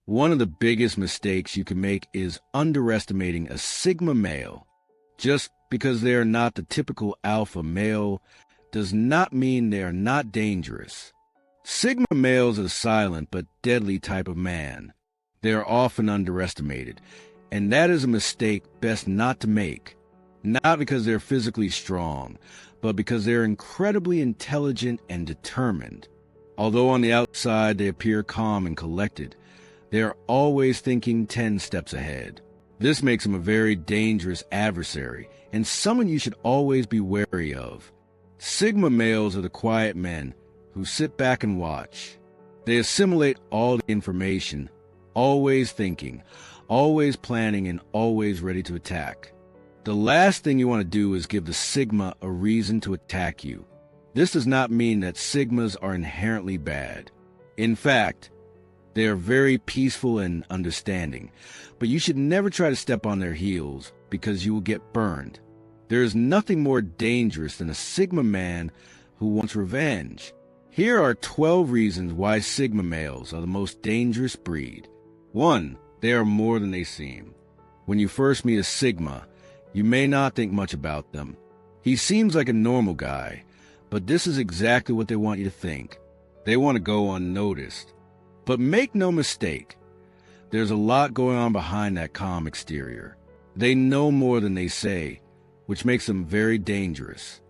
One of the biggest mistakes you can make is underestimating a Sigma male. Just because they are not the typical alpha male does not mean they are not dangerous. Sigma males are the silent but deadly type of man. They are often underestimated, and that is a mistake best not to make. Not because they're physically strong, but because they're incredibly intelligent and determined. Although on the outside they appear calm and collected, they are always thinking 10 steps ahead. This makes them a very dangerous adversary, and someone you should always be wary of. Sigma males are the quiet men who sit back and watch. They assimilate all the information, always thinking, always planning, and always ready to attack. The last thing you want to do is give the Sigma a reason to attack you. This does not mean that Sigmas are inherently bad. In fact, they are very peaceful and understanding, but you should never try to step on their heels because you will get burned. There is nothing more dangerous than a Sigma man who wants revenge. Here are 12 reasons why Sigma males are the most dangerous breed. 1. They are more than they seem. When you first meet a Sigma, you may not think much about them. He seems like a normal guy, but this is exactly what they want you to think. They want to go unnoticed. But make no mistake, there's a lot going on behind that calm exterior. They know more than they say, which makes them very dangerous.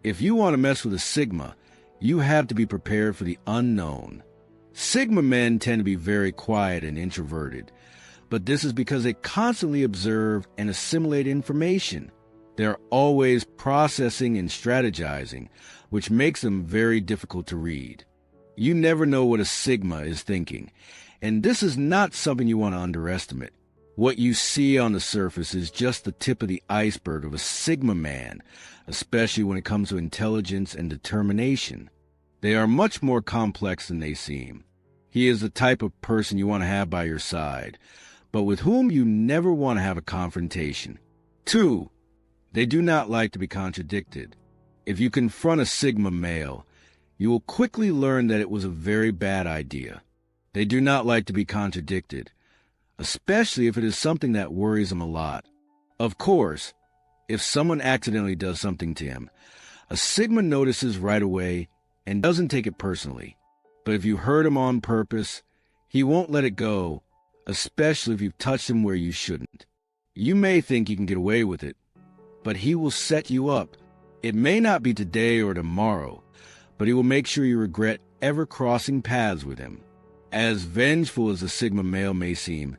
If you want to mess with a Sigma, you have to be prepared for the unknown. Sigma men tend to be very quiet and introverted, but this is because they constantly observe and assimilate information. They're always processing and strategizing, which makes them very difficult to read. You never know what a Sigma is thinking, and this is not something you want to underestimate. What you see on the surface is just the tip of the iceberg of a Sigma man, especially when it comes to intelligence and determination. They are much more complex than they seem. He is the type of person you want to have by your side, but with whom you never want to have a confrontation. 2. They do not like to be contradicted. If you confront a Sigma male, you will quickly learn that it was a very bad idea. They do not like to be contradicted, especially if it is something that worries them a lot. Of course, if someone accidentally does something to him, a Sigma notices right away and doesn't take it personally. But if you hurt him on purpose, he won't let it go, especially if you've touched him where you shouldn't. You may think you can get away with it, but he will set you up. It may not be today or tomorrow, but he will make sure you regret ever crossing paths with him. As vengeful as a Sigma male may seem,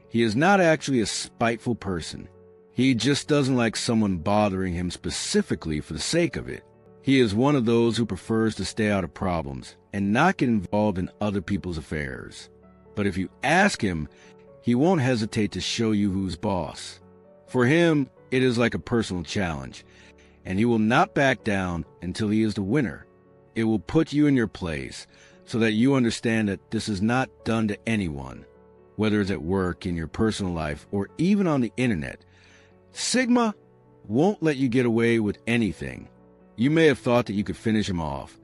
he is not actually a spiteful person. He just doesn't like someone bothering him specifically for the sake of it. He is one of those who prefers to stay out of problems and not get involved in other people's affairs. But if you ask him, he won't hesitate to show you who's boss. For him, it is like a personal challenge, and he will not back down until he is the winner. It will put you in your place so that you understand that this is not done to anyone, whether it's at work, in your personal life, or even on the internet. Sigma won't let you get away with anything. You may have thought that you could finish him off,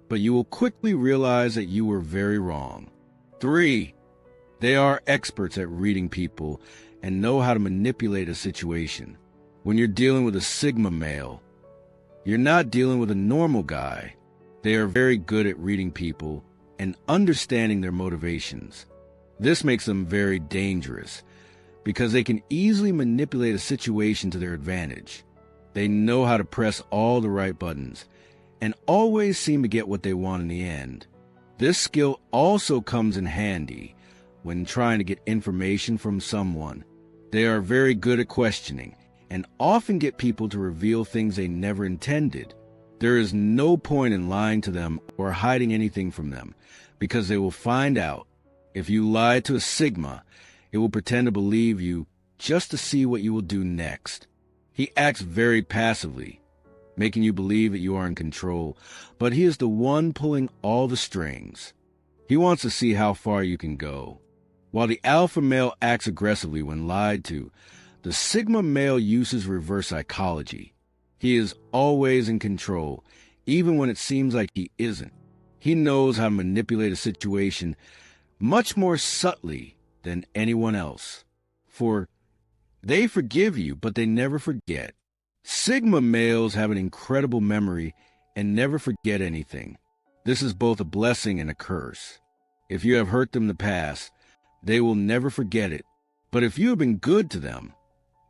but you will quickly realize that you were very wrong. 3. They are experts at reading people and know how to manipulate a situation. When you're dealing with a Sigma male, you're not dealing with a normal guy. They are very good at reading people and understanding their motivations. This makes them very dangerous because they can easily manipulate a situation to their advantage. They know how to press all the right buttons and always seem to get what they want in the end. This skill also comes in handy when trying to get information from someone. They are very good at questioning and often get people to reveal things they never intended. There is no point in lying to them or hiding anything from them, because they will find out. If you lie to a Sigma, it will pretend to believe you just to see what you will do next. He acts very passively, making you believe that you are in control, but he is the one pulling all the strings. He wants to see how far you can go. While the alpha male acts aggressively when lied to, the Sigma male uses reverse psychology. He is always in control, even when it seems like he isn't. He knows how to manipulate a situation much more subtly than anyone else. For they forgive you, but they never forget. Sigma males have an incredible memory and never forget anything. This is both a blessing and a curse. If you have hurt them in the past, they will never forget it. But if you have been good to them,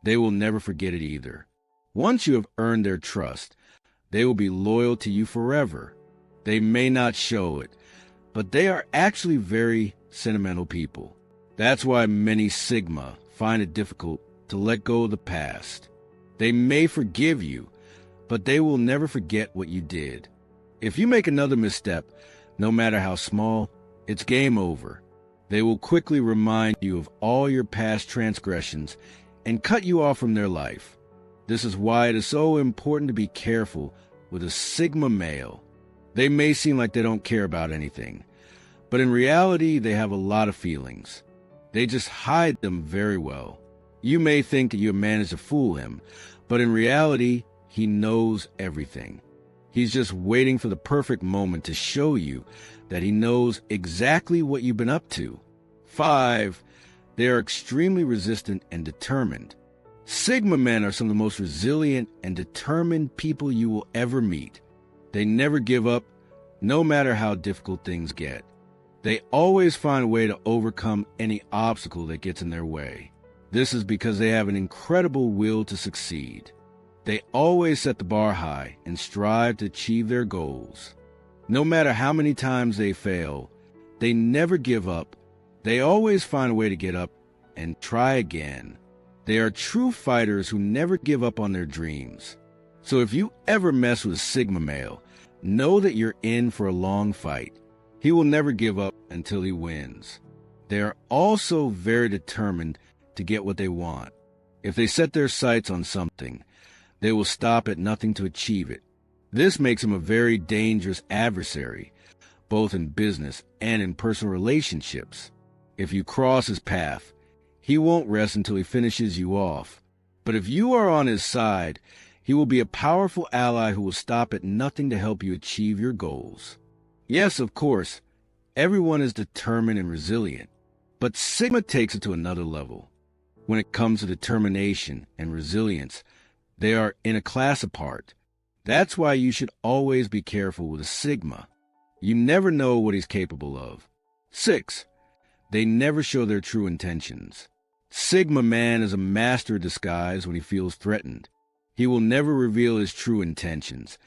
they will never forget it either. Once you have earned their trust, they will be loyal to you forever. They may not show it, but they are actually very sentimental people. That's why many Sigma find it difficult to let go of the past. They may forgive you, but they will never forget what you did. If you make another misstep, no matter how small, it's game over. They will quickly remind you of all your past transgressions and cut you off from their life. This is why it is so important to be careful with a Sigma male. They may seem like they don't care about anything, but in reality, they have a lot of feelings. They just hide them very well. You may think that you have managed to fool him, but in reality, he knows everything. He's just waiting for the perfect moment to show you that he knows exactly what you've been up to. 5, they are extremely resistant and determined. Sigma men are some of the most resilient and determined people you will ever meet. They never give up, no matter how difficult things get. They always find a way to overcome any obstacle that gets in their way. This is because they have an incredible will to succeed. They always set the bar high and strive to achieve their goals. No matter how many times they fail, they never give up. They always find a way to get up and try again. They are true fighters who never give up on their dreams. So if you ever mess with a Sigma male, know that you're in for a long fight. He will never give up until he wins. They are also very determined to get what they want. If they set their sights on something, they will stop at nothing to achieve it. This makes him a very dangerous adversary, both in business and in personal relationships. If you cross his path, he won't rest until he finishes you off. But if you are on his side, he will be a powerful ally who will stop at nothing to help you achieve your goals. Yes, of course, everyone is determined and resilient, but Sigma takes it to another level. When it comes to determination and resilience, they are in a class apart. That's why you should always be careful with a Sigma. You never know what he's capable of. 6, they never show their true intentions. Sigma man is a master of disguise when he feels threatened. He will never reveal his true intentions,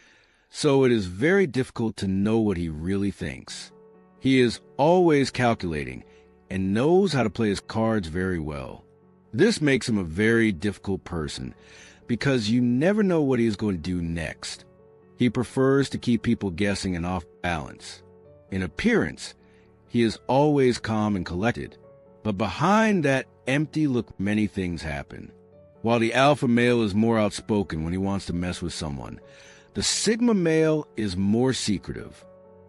so it is very difficult to know what he really thinks. He is always calculating and knows how to play his cards very well. This makes him a very difficult person because you never know what he is going to do next. He prefers to keep people guessing and off balance. In appearance, he is always calm and collected, but behind that empty look, many things happen. While the alpha male is more outspoken when he wants to mess with someone, the Sigma male is more secretive.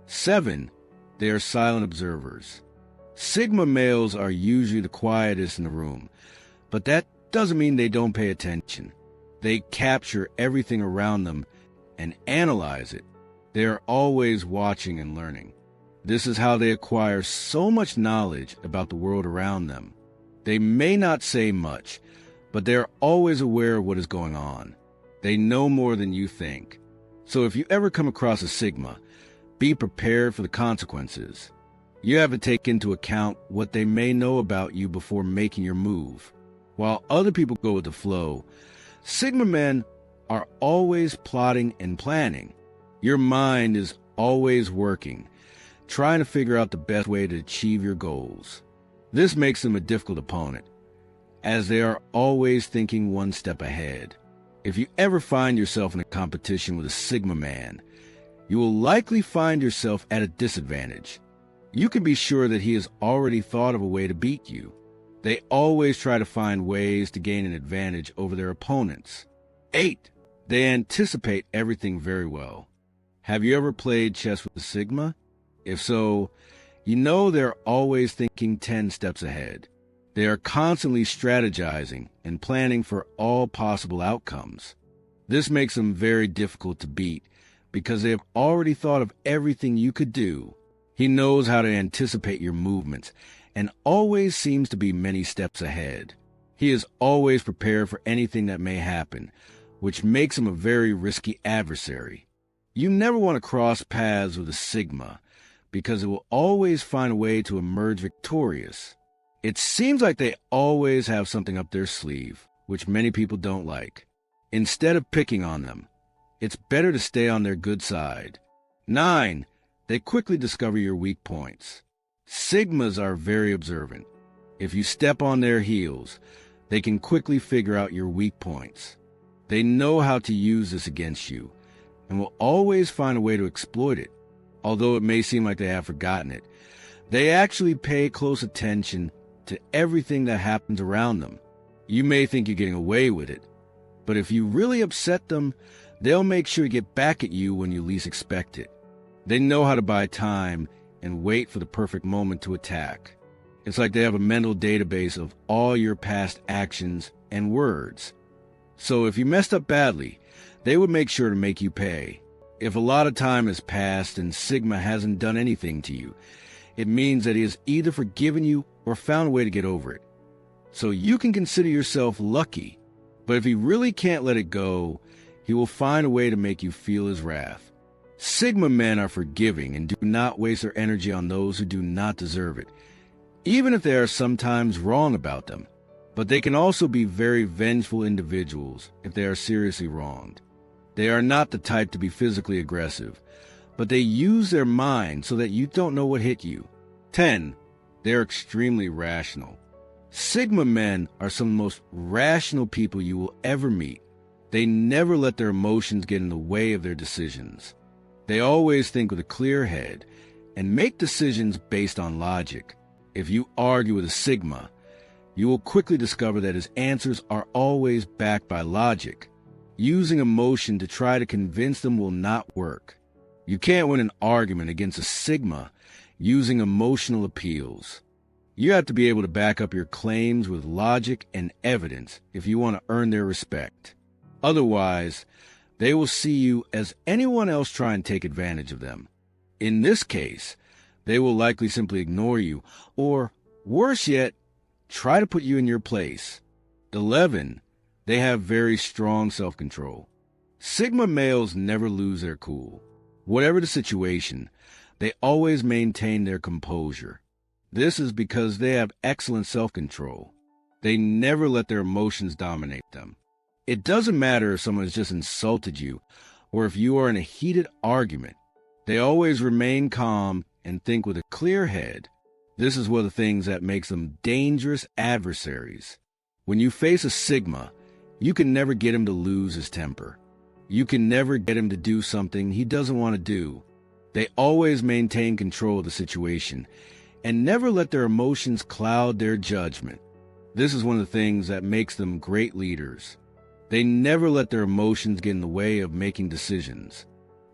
7, they are silent observers. Sigma males are usually the quietest in the room, but that doesn't mean they don't pay attention. They capture everything around them and analyze it. They are always watching and learning. This is how they acquire so much knowledge about the world around them. They may not say much, but they are always aware of what is going on. They know more than you think. So if you ever come across a Sigma, be prepared for the consequences. You have to take into account what they may know about you before making your move. While other people go with the flow, Sigma men are always plotting and planning. Your mind is always working, trying to figure out the best way to achieve your goals. This makes them a difficult opponent, as they are always thinking one step ahead. If you ever find yourself in a competition with a Sigma man, you will likely find yourself at a disadvantage. You can be sure that he has already thought of a way to beat you. They always try to find ways to gain an advantage over their opponents. 8, they anticipate everything very well. Have you ever played chess with a Sigma? If so, you know they're always thinking 10 steps ahead. They are constantly strategizing and planning for all possible outcomes. This makes them very difficult to beat because they have already thought of everything you could do. He knows how to anticipate your movements and always seems to be many steps ahead. He is always prepared for anything that may happen, which makes him a very risky adversary. You never want to cross paths with a Sigma, because it will always find a way to emerge victorious. It seems like they always have something up their sleeve, which many people don't like. Instead of picking on them, it's better to stay on their good side. 9. They quickly discover your weak points. Sigmas are very observant. If you step on their heels, they can quickly figure out your weak points. They know how to use this against you, and will always find a way to exploit it. Although it may seem like they have forgotten it, they actually pay close attention to everything that happens around them. You may think you're getting away with it, but if you really upset them, they'll make sure to get back at you when you least expect it. They know how to buy time and wait for the perfect moment to attack. It's like they have a mental database of all your past actions and words. So if you messed up badly, they would make sure to make you pay. If a lot of time has passed and Sigma hasn't done anything to you, it means that he has either forgiven you or found a way to get over it. So you can consider yourself lucky. But if he really can't let it go, he will find a way to make you feel his wrath. Sigma men are forgiving and do not waste their energy on those who do not deserve it, even if they are sometimes wrong about them. But they can also be very vengeful individuals if they are seriously wronged. They are not the type to be physically aggressive, but they use their mind so that you don't know what hit you. 10. They are extremely rational. Sigma men are some of the most rational people you will ever meet. They never let their emotions get in the way of their decisions. They always think with a clear head and make decisions based on logic. If you argue with a Sigma, you will quickly discover that his answers are always backed by logic. Using emotion to try to convince them will not work. You can't win an argument against a Sigma using emotional appeals. You have to be able to back up your claims with logic and evidence if you want to earn their respect. Otherwise, they will see you as anyone else try and take advantage of them. In this case, they will likely simply ignore you, or, worse yet, try to put you in your place. 11. They have very strong self-control. Sigma males never lose their cool. Whatever the situation, they always maintain their composure. This is because they have excellent self-control. They never let their emotions dominate them. It doesn't matter if someone has just insulted you or if you are in a heated argument. They always remain calm and think with a clear head. This is one of the things that makes them dangerous adversaries. When you face a Sigma, you can never get him to lose his temper. You can never get him to do something he doesn't want to do. They always maintain control of the situation and never let their emotions cloud their judgment. This is one of the things that makes them great leaders. They never let their emotions get in the way of making decisions.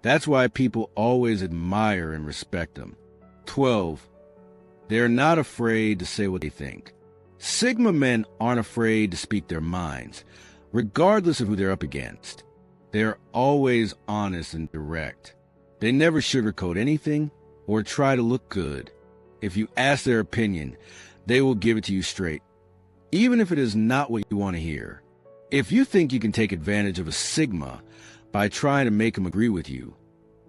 That's why people always admire and respect them. 12. They are not afraid to say what they think. Sigma men aren't afraid to speak their minds, regardless of who they're up against. They are always honest and direct. They never sugarcoat anything or try to look good. If you ask their opinion, they will give it to you straight, even if it is not what you want to hear. If you think you can take advantage of a Sigma by trying to make him agree with you,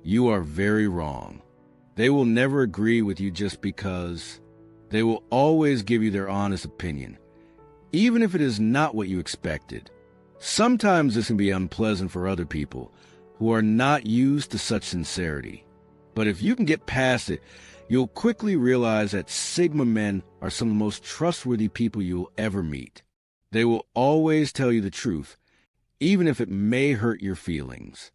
you are very wrong. They will never agree with you just because. They will always give you their honest opinion, even if it is not what you expected. Sometimes this can be unpleasant for other people who are not used to such sincerity. But if you can get past it, you'll quickly realize that Sigma men are some of the most trustworthy people you'll ever meet. They will always tell you the truth, even if it may hurt your feelings.